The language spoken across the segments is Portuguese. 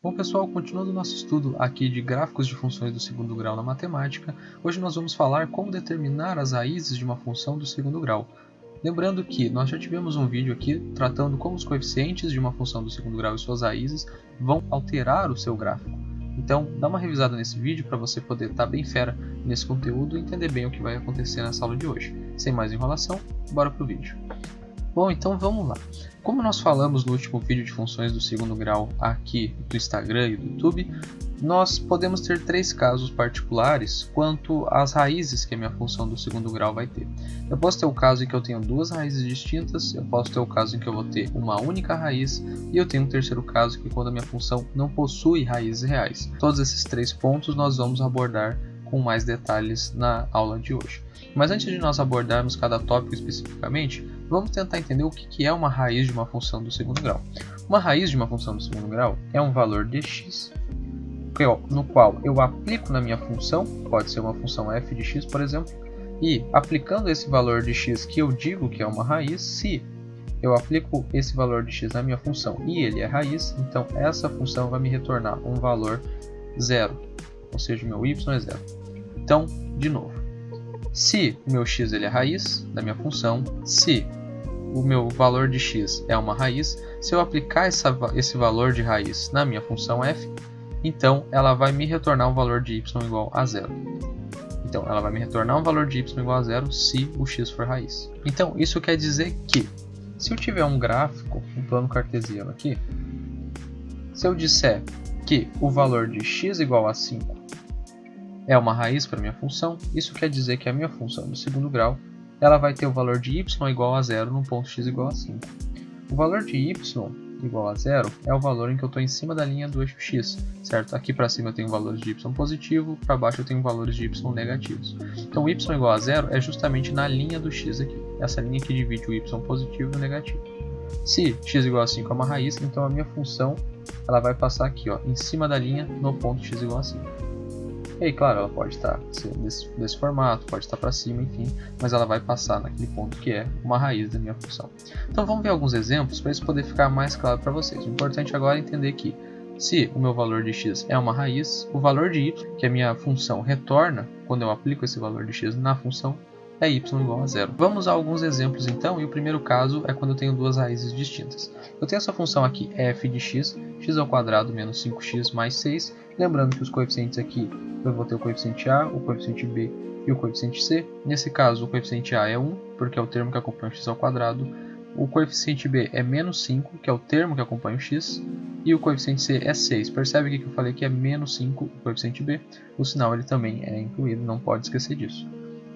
Bom pessoal, continuando o nosso estudo aqui de gráficos de funções do segundo grau na matemática, hoje nós vamos falar como determinar as raízes de uma função do segundo grau. Lembrando que nós já tivemos um vídeo aqui tratando como os coeficientes de uma função do segundo grau e suas raízes vão alterar o seu gráfico. Então dá uma revisada nesse vídeo para você poder estar bem fera nesse conteúdo e entender bem o que vai acontecer nessa aula de hoje. Sem mais enrolação, bora pro vídeo. Bom, então vamos lá. Como nós falamos no último vídeo de funções do segundo grau aqui do Instagram e do YouTube, nós podemos ter três casos particulares quanto às raízes que a minha função do segundo grau vai ter. Eu posso ter o caso em que eu tenho duas raízes distintas, eu posso ter o caso em que eu vou ter uma única raiz, e eu tenho um terceiro caso que é quando a minha função não possui raízes reais. Todos esses três pontos nós vamos abordar com mais detalhes na aula de hoje. Mas antes de nós abordarmos cada tópico especificamente, vamos tentar entender o que é uma raiz de uma função do segundo grau. Uma raiz de uma função do segundo grau é um valor de x, no qual eu aplico na minha função, pode ser uma função f de x, por exemplo, e aplicando esse valor de x que eu digo que é uma raiz, se eu aplico esse valor de x na minha função e ele é raiz, então essa função vai me retornar um valor zero, ou seja, o meu y é zero. Então, de novo, se o meu x ele é raiz da minha função, se o meu valor de x é uma raiz, se eu aplicar esse valor de raiz na minha função f, então ela vai me retornar um valor de y igual a zero. Então ela vai me retornar um valor de y igual a zero se o x for raiz. Então isso quer dizer que, se eu tiver um gráfico, um plano cartesiano aqui, se eu disser que o valor de x igual a 5 é uma raiz para minha função, isso quer dizer que a minha função do segundo grau ela vai ter o valor de y igual a zero no ponto x igual a 5. O valor de y igual a zero é o valor em que eu estou em cima da linha do eixo x, certo? Aqui para cima eu tenho valores de y positivo, para baixo eu tenho valores de y negativos. Então y igual a zero é justamente na linha do x aqui, essa linha que divide o y positivo e o negativo. Se x igual a 5 é uma raiz, então a minha função ela vai passar aqui, ó, em cima da linha no ponto x igual a 5. E aí, claro, ela pode estar desse formato, pode estar para cima, enfim, mas ela vai passar naquele ponto que é uma raiz da minha função. Então vamos ver alguns exemplos para isso poder ficar mais claro para vocês. O importante agora é entender que, se o meu valor de x é uma raiz, o valor de y, que a minha função retorna quando eu aplico esse valor de x na função, é y igual a zero. Vamos a alguns exemplos então, e o primeiro caso é quando eu tenho duas raízes distintas. Eu tenho essa função aqui, f de x, x ao quadrado menos 5x mais 6, lembrando que os coeficientes aqui, eu vou ter o coeficiente a, o coeficiente b e o coeficiente c. Nesse caso, o coeficiente a é 1, porque é o termo que acompanha o x ao quadrado. O coeficiente b é menos 5, que é o termo que acompanha o x. E o coeficiente c é 6. Percebe que eu falei que é menos 5 o coeficiente b? O sinal ele também é incluído, não pode esquecer disso.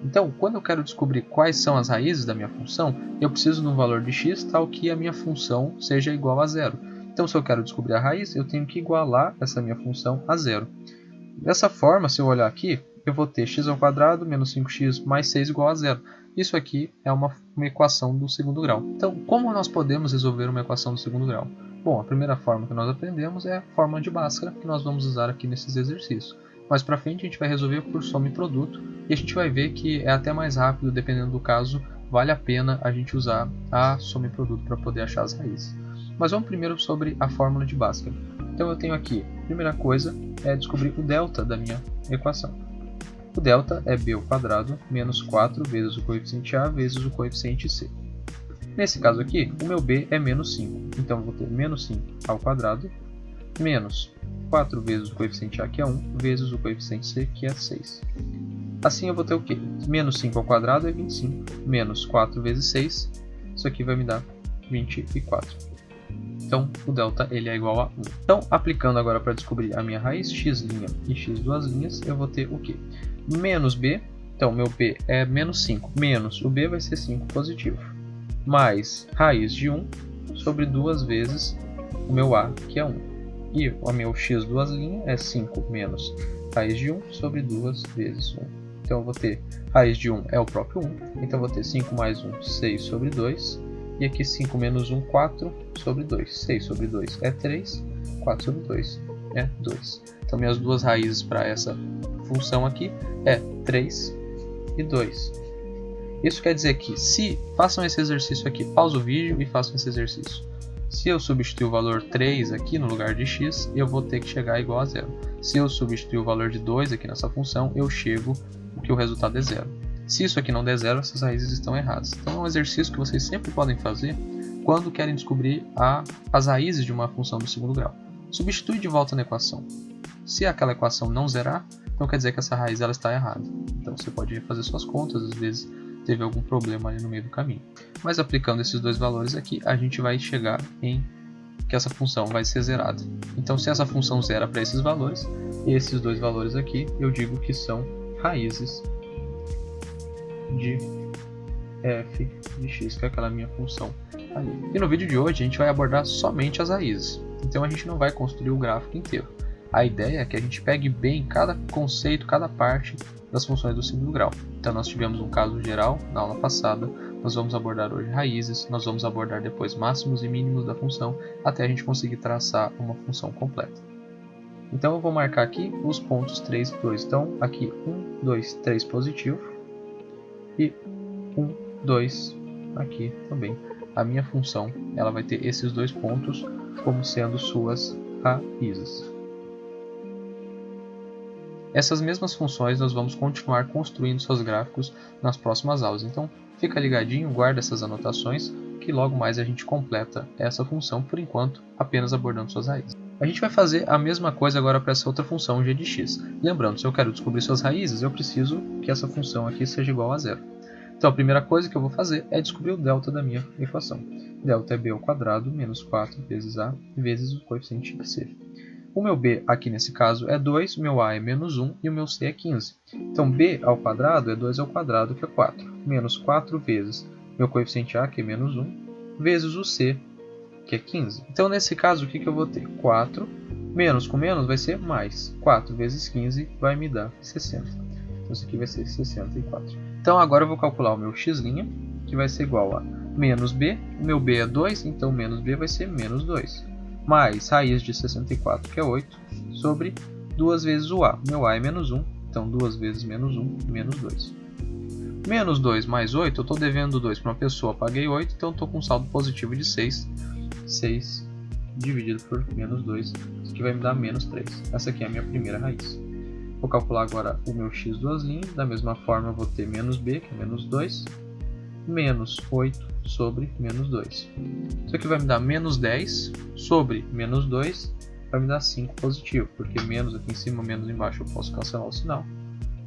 Então, quando eu quero descobrir quais são as raízes da minha função, eu preciso de um valor de x tal que a minha função seja igual a zero. Então, se eu quero descobrir a raiz, eu tenho que igualar essa minha função a zero. Dessa forma, se eu olhar aqui, eu vou ter x ao quadrado menos 5x mais 6 igual a zero. Isso aqui é uma equação do segundo grau. Então, como nós podemos resolver uma equação do segundo grau? Bom, a primeira forma que nós aprendemos é a fórmula de Bhaskara, que nós vamos usar aqui nesses exercícios. Mais para frente a gente vai resolver por soma e produto, e a gente vai ver que é até mais rápido, dependendo do caso, vale a pena a gente usar a soma e produto para poder achar as raízes. Mas vamos primeiro sobre a fórmula de Bhaskara. Então eu tenho aqui, a primeira coisa é descobrir o delta da minha equação. O delta é b ao quadrado menos 4 vezes o coeficiente a vezes o coeficiente c. Nesse caso aqui, o meu b é menos 5, então eu vou ter menos 5 ao quadrado menos 4 vezes o coeficiente a, que é 1, vezes o coeficiente c, que é 6. Assim eu vou ter o quê? Menos 5 ao quadrado é 25, menos 4 vezes 6, isso aqui vai me dar 24. Então, o delta ele é igual a 1. Então, aplicando agora para descobrir a minha raiz x' e x duas linhas, eu vou ter o quê? Menos b, então meu b é menos 5, menos o b vai ser 5 positivo, mais raiz de 1 sobre 2 vezes o meu a, que é 1. E o meu x duas linhas é 5 menos raiz de 1 sobre 2 vezes 1. Então eu vou ter raiz de 1 é o próprio 1, então eu vou ter 5 mais 1, 6 sobre 2. E aqui 5 menos 1, 4 sobre 2. 6 sobre 2 é 3, 4 sobre 2 é 2. Então minhas duas raízes para essa função aqui é 3 e 2. Isso quer dizer que, se façam esse exercício aqui, pausa o vídeo e façam esse exercício. Se eu substituir o valor 3 aqui no lugar de x, eu vou ter que chegar igual a zero. Se eu substituir o valor de 2 aqui nessa função, eu chego que o resultado é zero. Se isso aqui não der zero, essas raízes estão erradas. Então é um exercício que vocês sempre podem fazer quando querem descobrir as raízes de uma função do segundo grau. Substitui de volta na equação. Se aquela equação não zerar, então quer dizer que essa raiz ela está errada. Então você pode fazer suas contas, às vezes teve algum problema ali no meio do caminho. Mas aplicando esses dois valores aqui, a gente vai chegar em que essa função vai ser zerada. Então se essa função zera para esses valores, esses dois valores aqui eu digo que são raízes de f de x, que é aquela minha função ali. E no vídeo de hoje a gente vai abordar somente as raízes, então a gente não vai construir o gráfico inteiro. A ideia é que a gente pegue bem cada conceito, cada parte das funções do segundo grau. Então nós tivemos um caso geral na aula passada, nós vamos abordar hoje raízes, nós vamos abordar depois máximos e mínimos da função, até a gente conseguir traçar uma função completa. Então eu vou marcar aqui os pontos 3 e 2. Então aqui 1, 2, 3 positivo e 1, 2 aqui também. A minha função ela vai ter esses dois pontos como sendo suas raízes. Essas mesmas funções nós vamos continuar construindo seus gráficos nas próximas aulas. Então fica ligadinho, guarda essas anotações que logo mais a gente completa essa função, por enquanto apenas abordando suas raízes. A gente vai fazer a mesma coisa agora para essa outra função g de x. Lembrando, se eu quero descobrir suas raízes, eu preciso que essa função aqui seja igual a zero. Então a primeira coisa que eu vou fazer é descobrir o delta da minha equação. Delta é b ao quadrado menos 4 vezes a vezes o coeficiente de c. O meu b aqui nesse caso é 2, o meu a é menos 1 e o meu c é 15. Então b ao quadrado é 2 ao quadrado, que é 4, menos 4 vezes meu coeficiente a, que é menos 1, vezes o c, que é 15. Então nesse caso o que eu vou ter? 4, menos com menos vai ser mais. 4 vezes 15 vai me dar 60. Então isso aqui vai ser 64. Então agora eu vou calcular o meu x', que vai ser igual a menos b. O meu b é 2, então menos b vai ser menos 2. Mais raiz de 64, que é 8, sobre 2 vezes o a. Meu a é menos 1, então 2 vezes menos 1, menos 2. Menos 2 mais 8, eu estou devendo 2 para uma pessoa, paguei 8, então estou com um saldo positivo de 6. 6 dividido por menos 2, isso aqui vai me dar menos 3. Essa aqui é a minha primeira raiz. Vou calcular agora o meu x duas linhas, da mesma forma eu vou ter menos b, que é menos 2, menos 8 sobre menos 2. Isso aqui vai me dar menos 10 sobre menos 2, vai me dar 5 positivo, porque menos aqui em cima, menos embaixo eu posso cancelar o sinal.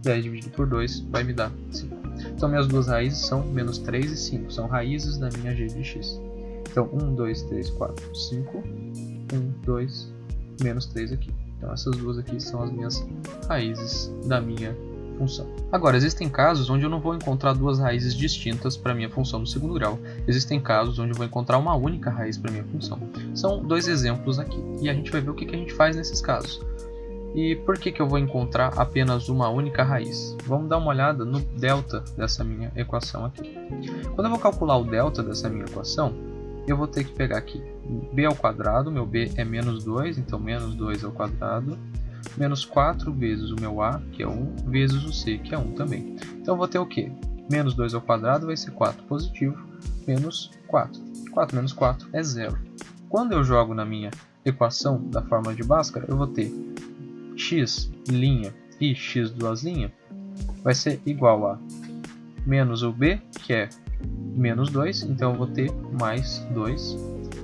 10 dividido por 2 vai me dar 5. Então minhas duas raízes são menos 3 e 5, são raízes da minha g de x. Então 1, 2, 3, 4, 5, 1, 2, menos 3 aqui. Então essas duas aqui são as minhas raízes da minha função. Agora, existem casos onde eu não vou encontrar duas raízes distintas para a minha função do segundo grau. Existem casos onde eu vou encontrar uma única raiz para a minha função. São dois exemplos aqui, e a gente vai ver o que a gente faz nesses casos. E por que eu vou encontrar apenas uma única raiz? Vamos dar uma olhada no delta dessa minha equação aqui. Quando eu vou calcular o delta dessa minha equação, eu vou ter que pegar aqui b ao quadrado, meu b é menos 2, então menos 2 ao quadrado, menos 4 vezes o meu a, que é 1, vezes o c, que é 1 também. Então eu vou ter o quê? Menos 2 ao quadrado vai ser 4 positivo, menos 4. 4 menos 4 é 0. Quando eu jogo na minha equação da fórmula de Bhaskara, eu vou ter x' e x duas linhas vai ser igual a menos o b, que é menos 2, então eu vou ter mais 2,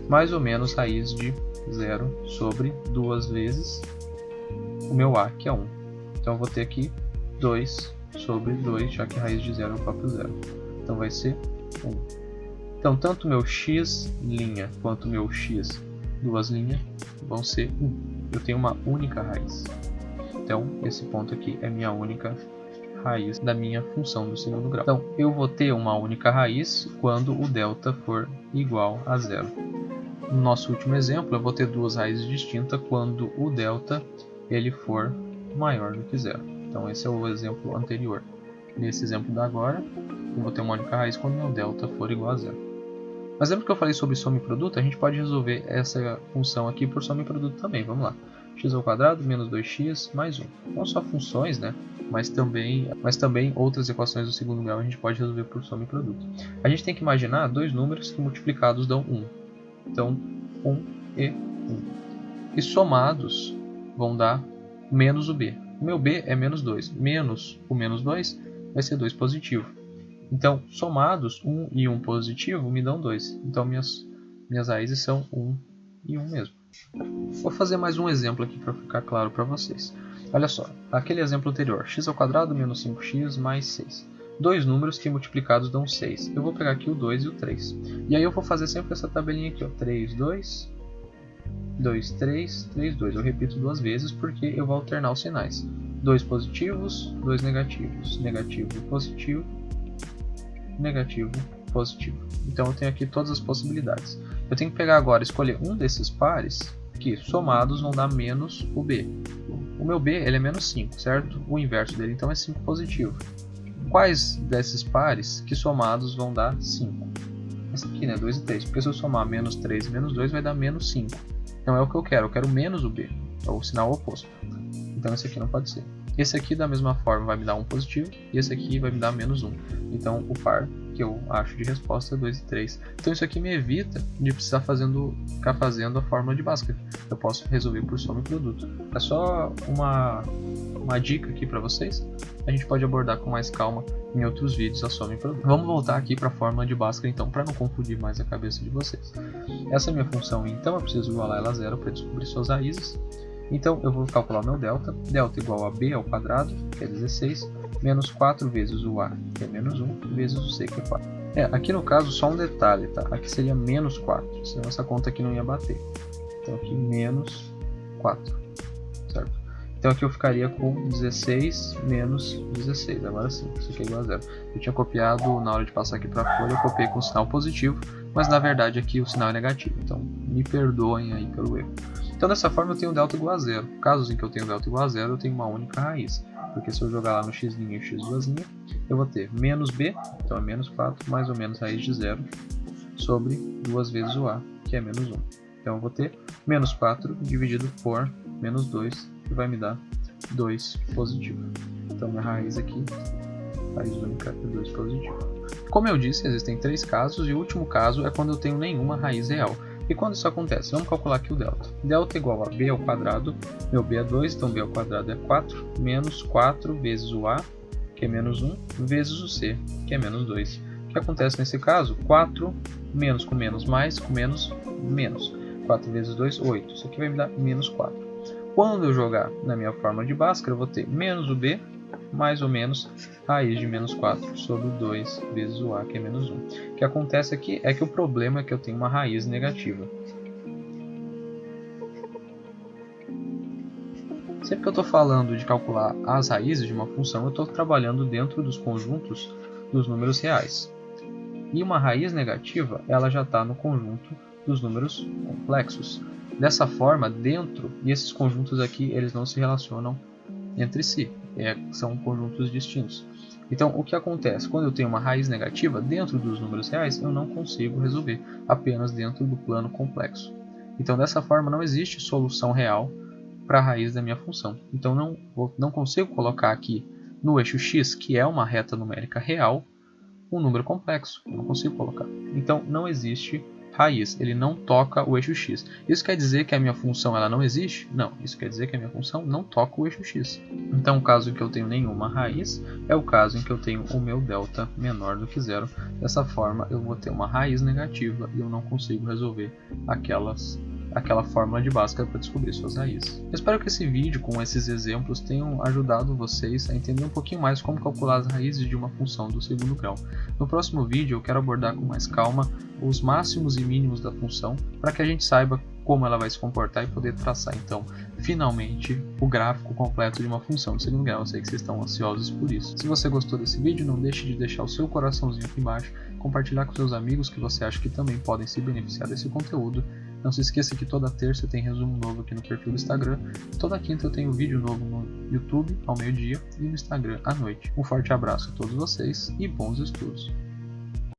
mais ou menos raiz de 0 sobre 2 vezes o meu a, que é 1. Então eu vou ter aqui 2 sobre 2, já que a raiz de 0 é o próprio 0. Então vai ser 1. Então tanto meu x' quanto meu x duas linhas vão ser 1. Eu tenho uma única raiz. Então esse ponto aqui é minha única raiz da minha função do segundo grau. Então eu vou ter uma única raiz quando o delta for igual a 0. No nosso último exemplo, eu vou ter duas raízes distintas quando o delta ele for maior do que 0. Então esse é o exemplo anterior. Nesse exemplo da agora, eu vou ter uma única raiz quando meu delta for igual a 0. Mas lembra que eu falei sobre soma e produto? A gente pode resolver essa função aqui por soma e produto também. Vamos lá. X ao quadrado menos 2x mais 1. Não só funções, né? Mas também outras equações do segundo grau a gente pode resolver por soma e produto. A gente tem que imaginar dois números que multiplicados dão 1. Então, 1 e 1. E somados vão dar menos o b. O meu b é menos 2. Menos o menos 2 vai ser 2 positivo. Então, somados, 1 e 1 positivo me dão 2. Então, minhas raízes são 1 e 1 mesmo. Vou fazer mais um exemplo aqui para ficar claro para vocês. Olha só, aquele exemplo anterior, x² menos 5x mais 6. Dois números que multiplicados dão 6. Eu vou pegar aqui o 2 e o 3. E aí eu vou fazer sempre essa tabelinha aqui, ó, 3, 2, 2, 3, 3, 2. Eu repito duas vezes porque eu vou alternar os sinais. 2 positivos, 2 negativos. Negativo, positivo, negativo, positivo. Então eu tenho aqui todas as possibilidades. Eu tenho que pegar agora, escolher um desses pares que somados vão dar menos o b. O meu b ele é menos 5, certo? O inverso dele então é 5 positivo. Quais desses pares que somados vão dar 5? Esse aqui, né? 2 e 3. Porque se eu somar menos 3 e menos 2 vai dar menos 5. Então é o que eu quero menos o b. É o sinal oposto. Então esse aqui não pode ser. Esse aqui da mesma forma vai me dar 1 positivo. E esse aqui vai me dar menos 1. Então o par que eu acho de resposta é 2 e 3. Então isso aqui me evita de precisar ficar fazendo a fórmula de Bhaskara. Eu posso resolver por soma e produto. É só uma dica aqui para vocês. A gente pode abordar com mais calma em outros vídeos a soma e produto. Vamos voltar aqui para a fórmula de Bhaskara então, para não confundir mais a cabeça de vocês. Essa é a minha função, então eu preciso igualar ela a zero para descobrir suas raízes. Então eu vou calcular o meu delta. Delta igual a b ao quadrado, que é 16, menos 4 vezes o a, que é menos 1, vezes o c, que é 4. Aqui no caso só um detalhe, tá? Aqui seria menos 4, senão essa conta aqui não ia bater. Então aqui menos 4, certo? Então aqui eu ficaria com 16 menos 16, agora sim, isso aqui é igual a zero. Eu tinha copiado, na hora de passar aqui para a folha, eu copiei com sinal positivo, mas na verdade aqui o sinal é negativo, então me perdoem aí pelo erro. Então dessa forma eu tenho delta igual a zero. Casos em que eu tenho delta igual a zero, eu tenho uma única raiz. Porque se eu jogar lá no x' e x2', eu vou ter menos b, então é menos 4, mais ou menos raiz de zero, sobre 2 vezes o a, que é menos 1. Então eu vou ter menos 4 dividido por menos 2, que vai me dar 2 positivo. Então minha raiz aqui, raiz única é 2 positivo. Como eu disse, existem 3 casos, e o último caso é quando eu tenho nenhuma raiz real. E quando isso acontece? Vamos calcular aqui o delta. Delta igual a b ao quadrado, meu b é 2, então b ao quadrado é 4, menos 4 vezes o a, que é menos 1, vezes o c, que é menos 2. O que acontece nesse caso? 4 menos com menos mais, com menos, menos. 4 vezes 2, 8. Isso aqui vai me dar menos 4. Quando eu jogar na minha fórmula de Bhaskara, eu vou ter menos o b, mais ou menos raiz de menos 4 sobre 2 vezes o a, que é menos 1. O que acontece aqui é que o problema é que eu tenho uma raiz negativa. Sempre que eu estou falando de calcular as raízes de uma função, eu estou trabalhando dentro dos conjuntos dos números reais. E uma raiz negativa, ela já está no conjunto dos números complexos. Dessa forma, dentro, e esses conjuntos aqui, eles não se relacionam entre si, são conjuntos distintos. Então, o que acontece? Quando eu tenho uma raiz negativa, dentro dos números reais, eu não consigo resolver, apenas dentro do plano complexo. Então, dessa forma, não existe solução real para a raiz da minha função. Então, não consigo colocar aqui no eixo x, que é uma reta numérica real, um número complexo. Eu não consigo colocar. Então, não existe raiz, ele não toca o eixo x. Isso quer dizer que a minha função ela não existe? Não, isso quer dizer que a minha função não toca o eixo x. Então o caso em que eu tenho nenhuma raiz é o caso em que eu tenho o meu delta menor do que zero. Dessa forma eu vou ter uma raiz negativa e eu não consigo resolver aquela fórmula de Bhaskara para descobrir suas raízes. Eu espero que esse vídeo com esses exemplos tenham ajudado vocês a entender um pouquinho mais como calcular as raízes de uma função do segundo grau. No próximo vídeo eu quero abordar com mais calma os máximos e mínimos da função para que a gente saiba como ela vai se comportar e poder traçar então finalmente o gráfico completo de uma função do segundo grau. Eu sei que vocês estão ansiosos por isso. Se você gostou desse vídeo, não deixe de deixar o seu coraçãozinho aqui embaixo, compartilhar com seus amigos que você acha que também podem se beneficiar desse conteúdo. Não se esqueça que toda terça tem resumo novo aqui no perfil do Instagram. Toda quinta eu tenho vídeo novo no YouTube ao meio-dia e no Instagram à noite. Um forte abraço a todos vocês e bons estudos!